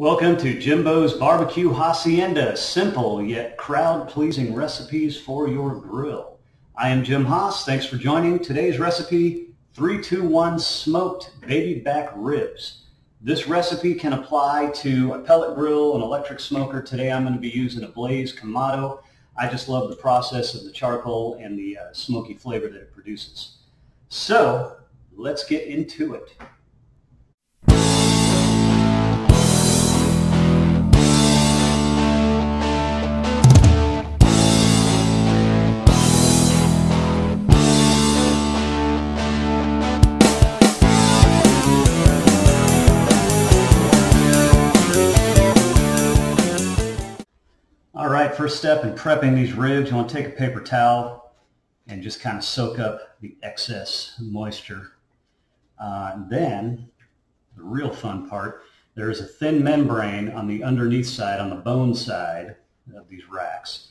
Welcome to Jimbo's Barbecue Haasienda, simple yet crowd-pleasing recipes for your grill. I am Jim Haas. Thanks for joining. Today's recipe, 3-2-1 smoked baby back ribs. This recipe can apply to a pellet grill, an electric smoker. Today I'm going to be using a Blaze Kamado. I just love the process of the charcoal and the smoky flavor that it produces. So let's get into it. Alright, first step in prepping these ribs, you want to take a paper towel and just kind of soak up the excess moisture. Then, the real fun part, there is a thin membrane on the underneath side, on the bone side of these racks.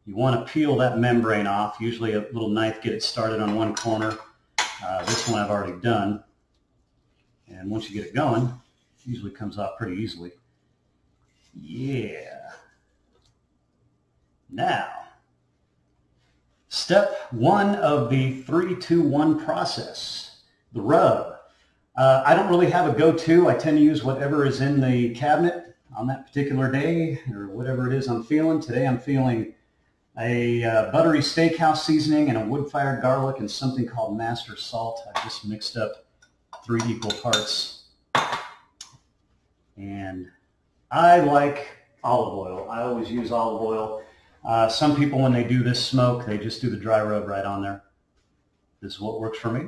You want to peel that membrane off, usually a little knife, get it started on one corner. This one I've already done. And once you get it going, it usually comes off pretty easily. Yeah. Now, step one of the 3-2-1 process, the rub. I don't really have a go-to. I tend to use whatever is in the cabinet on that particular day or whatever it is I'm feeling. Today I'm feeling a buttery steakhouse seasoning and a wood-fired garlic and something called master salt. I just mixed up 3 equal parts. And I like olive oil. I always use olive oil. Some people, when they do this smoke, they just do the dry rub right on there. This is what works for me.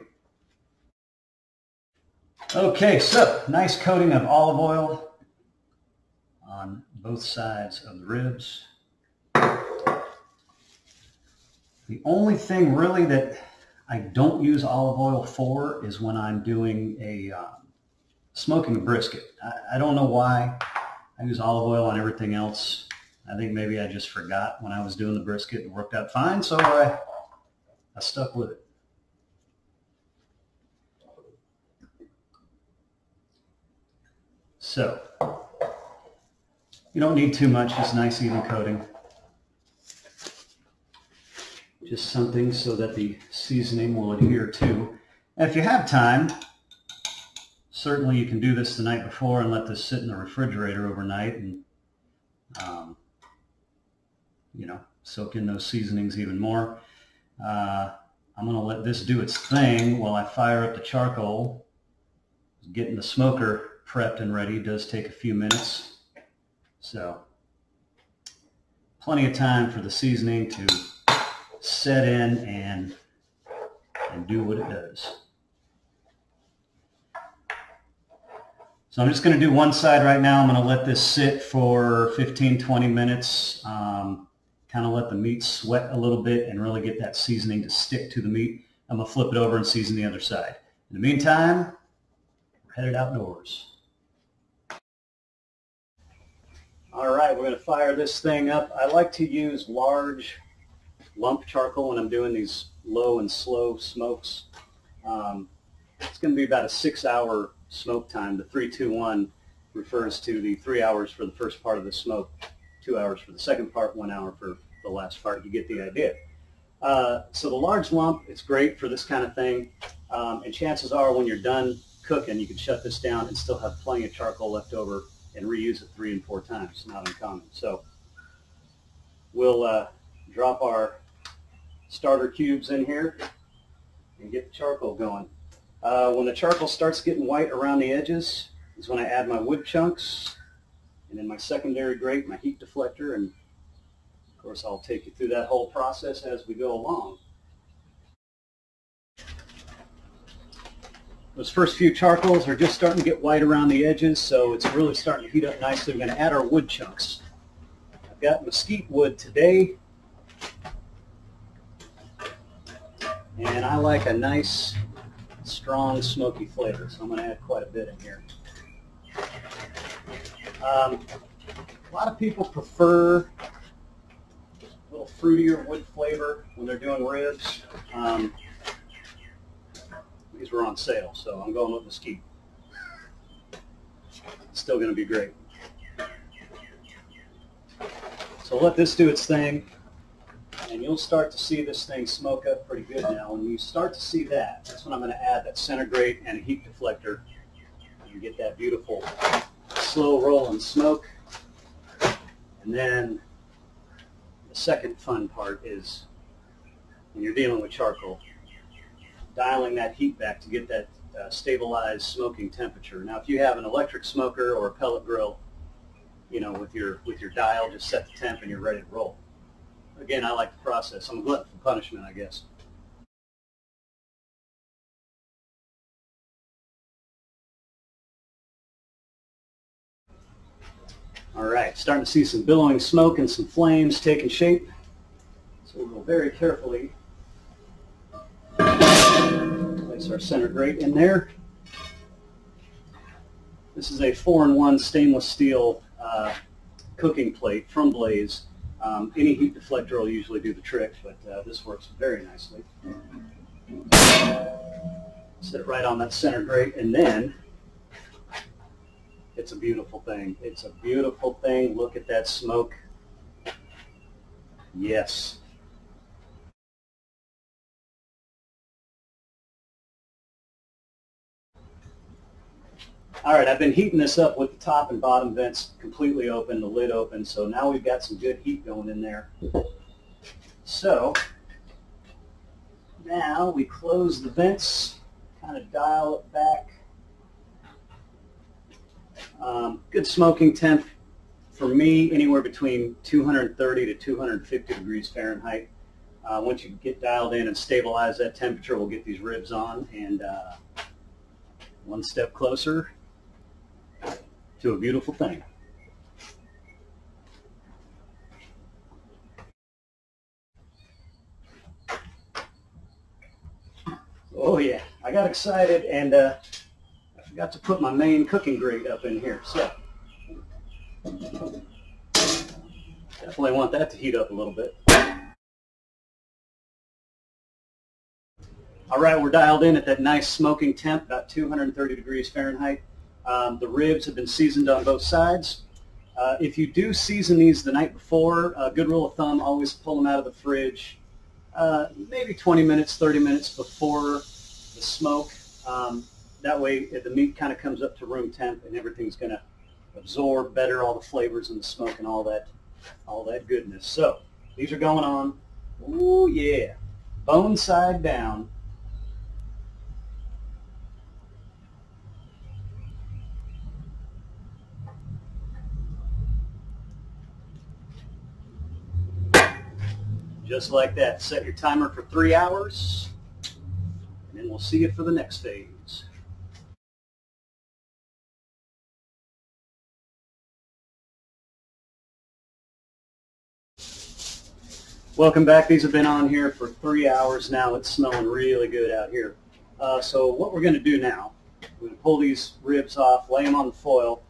Okay, so nice coating of olive oil on both sides of the ribs. The only thing really that I don't use olive oil for is when I'm doing a smoking a brisket. I don't know why. I use olive oil on everything else. I think maybe I just forgot when I was doing the brisket. It worked out fine, so I stuck with it. So, you don't need too much, just nice even coating. Just something so that the seasoning will adhere to. And if you have time, certainly you can do this the night before and let this sit in the refrigerator overnight and soak in those seasonings even more. I'm going to let this do its thing while I fire up the charcoal. Getting the smoker prepped and ready does take a few minutes. So, plenty of time for the seasoning to set in and do what it does. So I'm just going to do one side right now. I'm going to let this sit for 15-20 minutes. Kind of let the meat sweat a little bit and really get that seasoning to stick to the meat. I'm going to flip it over and season the other side. In the meantime, we're headed outdoors. All right, we're going to fire this thing up. I like to use large lump charcoal when I'm doing these low and slow smokes. It's going to be about a 6-hour smoke time. The 3-2-1 refers to the 3 hours for the first part of the smoke, 2 hours for the second part, 1 hour for the last part. You get the idea. So the large lump, it's great for this kind of thing. And chances are when you're done cooking, you can shut this down and still have plenty of charcoal left over and reuse it 3 and 4 times. Not uncommon. So we'll drop our starter cubes in here and get the charcoal going. When the charcoal starts getting white around the edges is when I add my wood chunks, and in my secondary grate, my heat deflector, and of course I'll take you through that whole process as we go along. Those first few charcoals are just starting to get white around the edges, so it's really starting to heat up nicely. We're going to add our wood chunks. I've got mesquite wood today, and I like a nice strong smoky flavor, so I'm going to add quite a bit in here. A lot of people prefer a little fruitier wood flavor when they're doing ribs. These were on sale, so I'm going with mesquite. It's still going to be great. So let this do its thing, and you'll start to see this thing smoke up pretty good now. When you start to see that, that's when I'm going to add that center grate and a heat deflector. You get that beautiful slow rolling smoke. And then the second fun part is when you're dealing with charcoal, dialing that heat back to get that stabilized smoking temperature. Now, if you have an electric smoker or a pellet grill, you know, with your dial, just set the temp and you're ready to roll. Again, I like the process. I'm a glutton for punishment, I guess. All right, starting to see some billowing smoke and some flames taking shape. So we'll very carefully place our center grate in there. This is a 4-in-1 stainless steel cooking plate from Blaze. Any heat deflector will usually do the trick, but this works very nicely. Set it right on that center grate, and then it's a beautiful thing. It's a beautiful thing. Look at that smoke. Yes. All right, I've been heating this up with the top and bottom vents completely open, the lid open, so now we've got some good heat going in there. So now we close the vents, kind of dial it back. Good smoking temp for me, anywhere between 230 to 250 degrees Fahrenheit. Once you get dialed in and stabilize that temperature, we'll get these ribs on, and one step closer to a beautiful thing. Oh yeah, I got excited and I forgot to put my main cooking grate up in here. So definitely want that to heat up a little bit. All right, we're dialed in at that nice smoking temp, about 230 degrees Fahrenheit. The ribs have been seasoned on both sides. If you do season these the night before, a good rule of thumb, always pull them out of the fridge maybe 20 minutes, 30 minutes before the smoke. That way the meat kind of comes up to room temp and everything's going to absorb better all the flavors and the smoke and all that goodness. So these are going on. Ooh yeah, bone side down. Just like that. Set your timer for 3 hours, and then we'll see you for the next phase. Welcome back. These have been on here for 3 hours now. It's smelling really good out here. So what we're going to do now, we're going to pull these ribs off, lay them on the foil.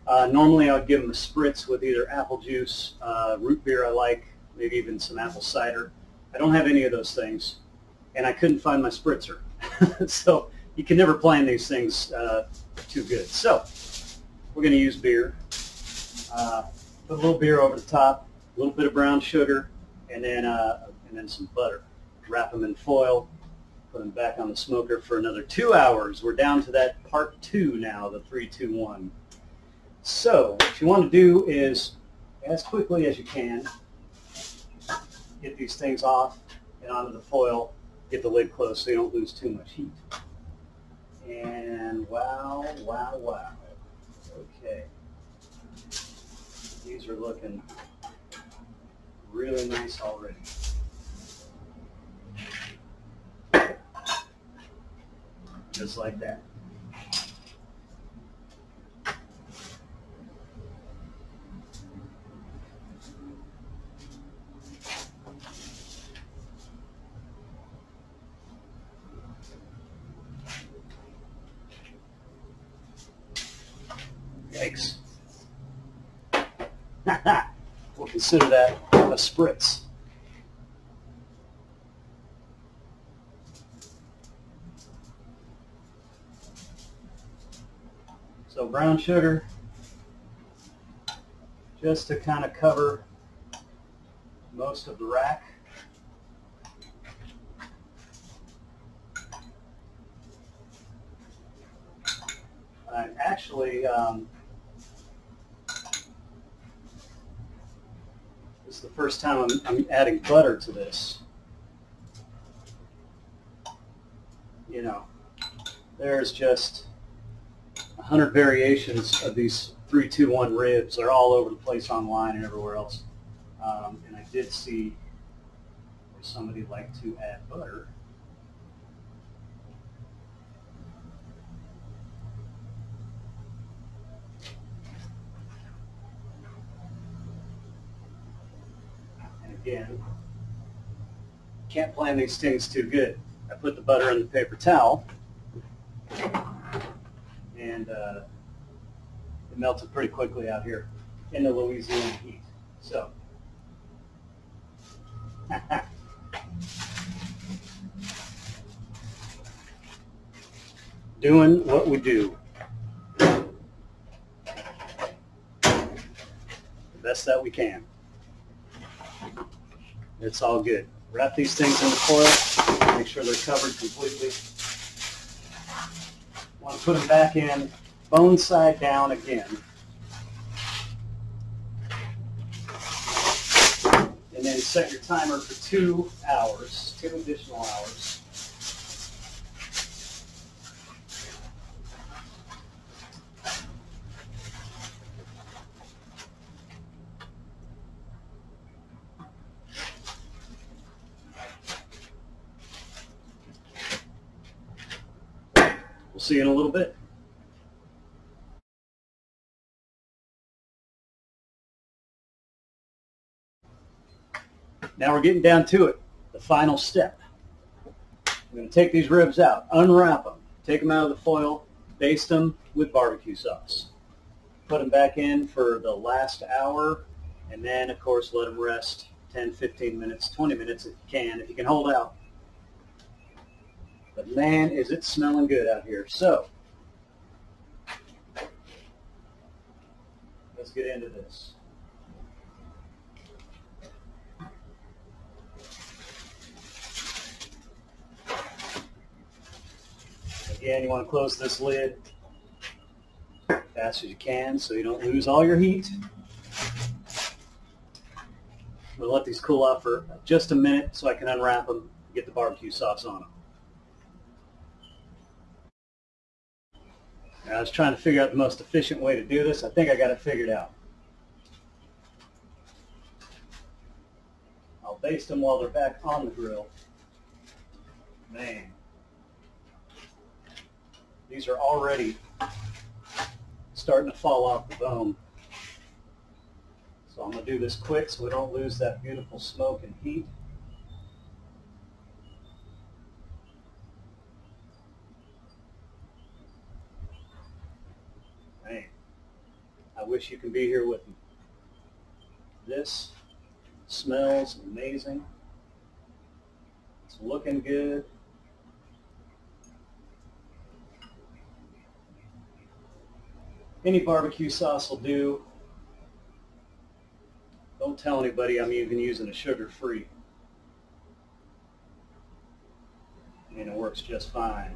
Normally I would give them a spritz with either apple juice, root beer I like, maybe even some apple cider. I don't have any of those things, and I couldn't find my spritzer. So you can never plan these things too good. So we're going to use beer. Put a little beer over the top, a little bit of brown sugar, and then some butter. Wrap them in foil, put them back on the smoker for another 2 hours. We're down to that part 2 now, the 3, 2, 1. So what you want to do is, as quickly as you can, get these things off and onto the foil, get the lid closed so you don't lose too much heat. And wow, wow, wow. Okay. These are looking really nice already. Just like that. Yikes. We'll consider that a spritz. So brown sugar, just to kind of cover most of the rack. I'm actually, this is the first time I'm adding butter to this. You know, there's just 100 variations of these 3-2-1 ribs. They're all over the place online and everywhere else. And I did see where somebody liked to add butter. Again, can't plan these things too good. I put the butter in the paper towel, and it melted pretty quickly out here in the Louisiana heat. So, doing what we do. The best that we can. It's all good. Wrap these things in the foil. Make sure they're covered completely. Want to put them back in bone side down again. And then set your timer for 2 hours, 2 additional hours. We'll see you in a little bit. Now we're getting down to it, the final step. We're going to take these ribs out, unwrap them, take them out of the foil, baste them with barbecue sauce. Put them back in for the last hour, and then, of course, let them rest 10, 15 minutes, 20 minutes if you can hold out. But man, is it smelling good out here. So, let's get into this. Again, you want to close this lid as fast as you can so you don't lose all your heat. We'll let these cool off for just a minute so I can unwrap them and get the barbecue sauce on them. Now, I was trying to figure out the most efficient way to do this. I think I got it figured out. I'll baste them while they're back on the grill. Man, these are already starting to fall off the bone. So I'm going to do this quick so we don't lose that beautiful smoke and heat. Man, I wish you could be here with me. This smells amazing. It's looking good. Any barbecue sauce will do. Don't tell anybody I'm even using a sugar-free. And it works just fine.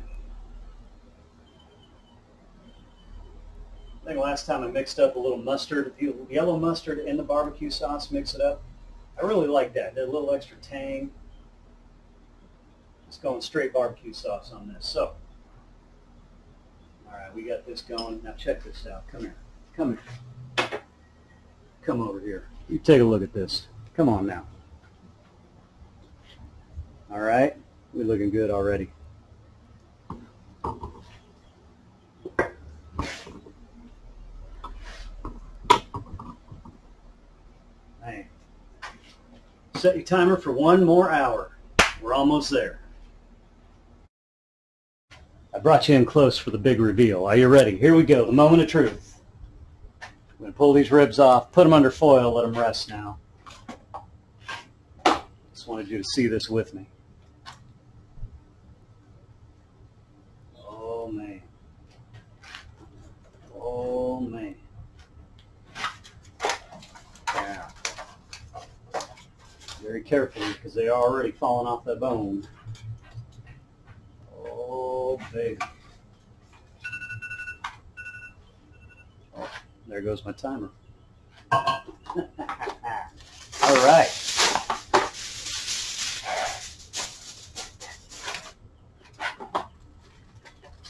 I think last time I mixed up a little mustard, yellow mustard in the barbecue sauce, mix it up. I really like that. There's a little extra tang. Just going straight barbecue sauce on this. So, all right, we got this going. Now check this out. Come here. Come here. Come over here. You take a look at this. Come on now. All right, we're looking good already. Hey, set your timer for 1 more hour. We're almost there. I brought you in close for the big reveal. Are you ready? Here we go, the moment of truth. I'm going to pull these ribs off, put them under foil, let them rest now. Just wanted you to see this with me. Oh, man. Oh, man. Yeah. very carefully because they are already falling off that bone. Oh, baby. Oh, there goes my timer. All right.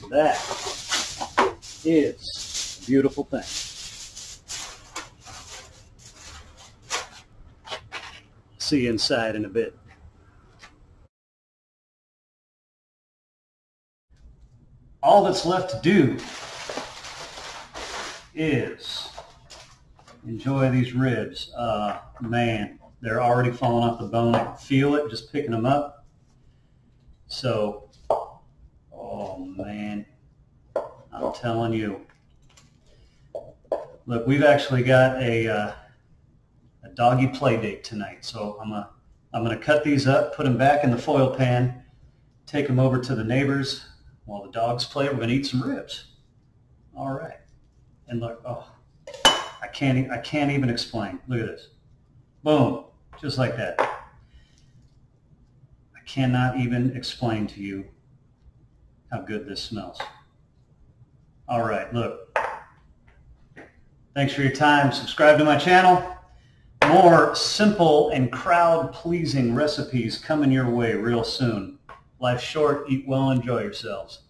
That is a beautiful thing. See you inside in a bit. All that's left to do is enjoy these ribs. Man, they're already falling off the bone. I can feel it just picking them up. So, oh man, I'm telling you. Look, we've actually got a doggy play date tonight. So I'm gonna cut these up, put them back in the foil pan, take them over to the neighbors while the dogs play. We're gonna eat some ribs. All right. And look, oh, I can't even explain. Look at this. Boom, just like that. I cannot even explain to you how good this smells. All right, look. Thanks for your time. Subscribe to my channel. More simple and crowd-pleasing recipes coming your way real soon. Life's short, eat well, enjoy yourselves.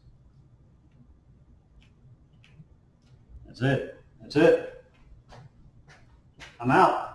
That's it. That's it. I'm out.